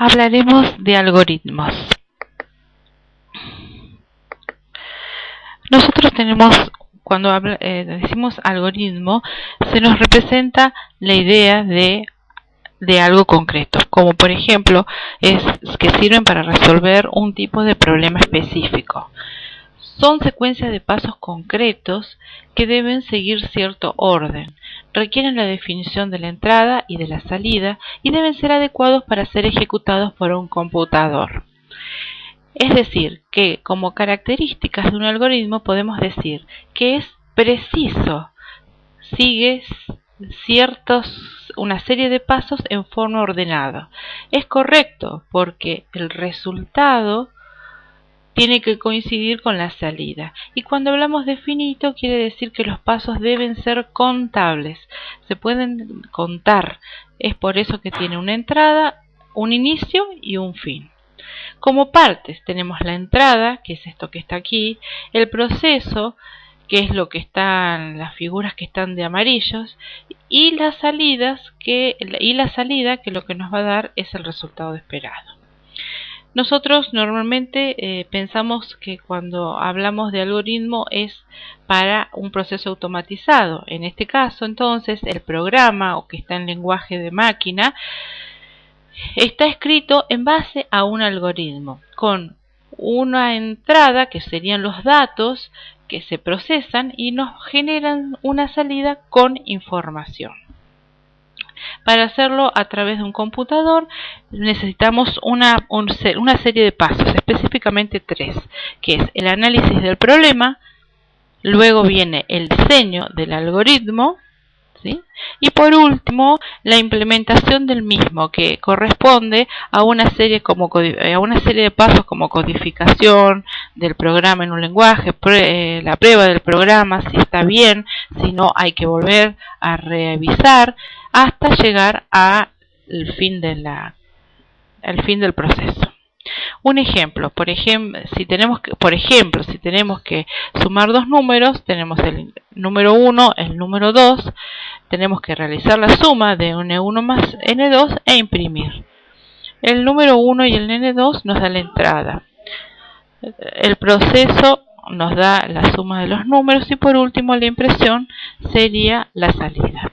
hablaremos de algoritmos. Nosotros tenemos, cuando decimos algoritmo, se nos representa la idea de algo concreto, como por ejemplo es que sirven para resolver un tipo de problema específico. Son secuencias de pasos concretos que deben seguir cierto orden, requieren la definición de la entrada y de la salida y deben ser adecuados para ser ejecutados por un computador. Es decir, que como características de un algoritmo podemos decir que es preciso, sigue una serie de pasos en forma ordenada. Es correcto porque el resultado tiene que coincidir con la salida. Y cuando hablamos de finito, quiere decir que los pasos deben ser contables. Se pueden contar. Es por eso que tiene una entrada, un inicio y un fin. Como partes tenemos la entrada, que es esto que está aquí, el proceso, que es lo que están las figuras que están de amarillos, y las salidas, la salida, que lo que nos va a dar es el resultado esperado. Nosotros normalmente pensamos que cuando hablamos de algoritmo es para un proceso automatizado. En este caso, entonces, el programa, o que está en lenguaje de máquina, está escrito en base a un algoritmo, con una entrada, que serían los datos que se procesan y nos generan una salida con información. Para hacerlo a través de un computador necesitamos una serie de pasos, específicamente 3, que es el análisis del problema, luego viene el diseño del algoritmo, ¿sí? Y por último la implementación del mismo, que corresponde a una serie de pasos como codificación del programa en un lenguaje, la prueba del programa, si está bien, si no hay que volver a revisar, hasta llegar al fin del proceso. Un ejemplo, si tenemos que sumar dos números, tenemos el número 1, el número 2, tenemos que realizar la suma de n1 más n2 e imprimir. El número 1 y el n2 nos da la entrada. El proceso nos da la suma de los números y por último la impresión sería la salida.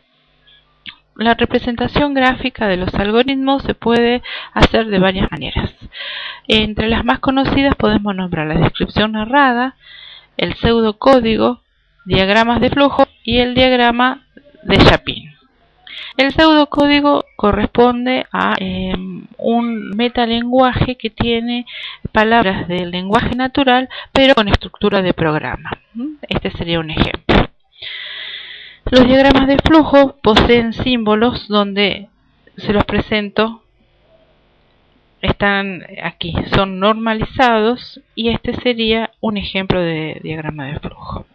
La representación gráfica de los algoritmos se puede hacer de varias maneras. Entre las más conocidas podemos nombrar la descripción narrada, el pseudocódigo, diagramas de flujo y el diagrama de Chapin. El pseudocódigo corresponde a un metalenguaje que tiene palabras del lenguaje natural, pero con estructura de programa. Este sería un ejemplo. Los diagramas de flujo poseen símbolos donde se los presento, están aquí, son normalizados y este sería un ejemplo de diagrama de flujo.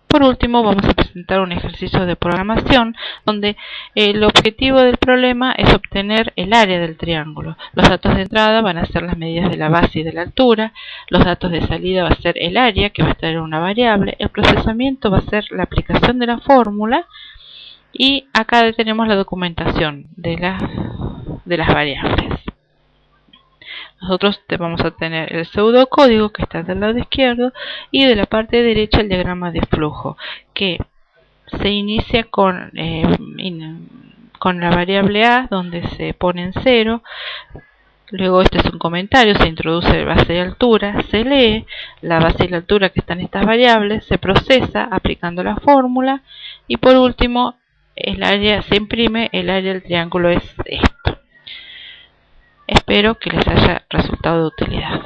Por último vamos a presentar un ejercicio de programación donde el objetivo del problema es obtener el área del triángulo. Los datos de entrada van a ser las medidas de la base y de la altura, los datos de salida va a ser el área, que va a estar en una variable, el procesamiento va a ser la aplicación de la fórmula y acá tenemos la documentación de las variables. Nosotros vamos a tener el pseudocódigo que está del lado izquierdo y de la parte derecha el diagrama de flujo, que se inicia con la variable A, donde se pone en 0. Luego este es un comentario, se introduce base y altura, se lee la base y la altura que están en estas variables, se procesa aplicando la fórmula y por último el área se imprime, el área del triángulo es esto. Espero que les haya resultado de utilidad.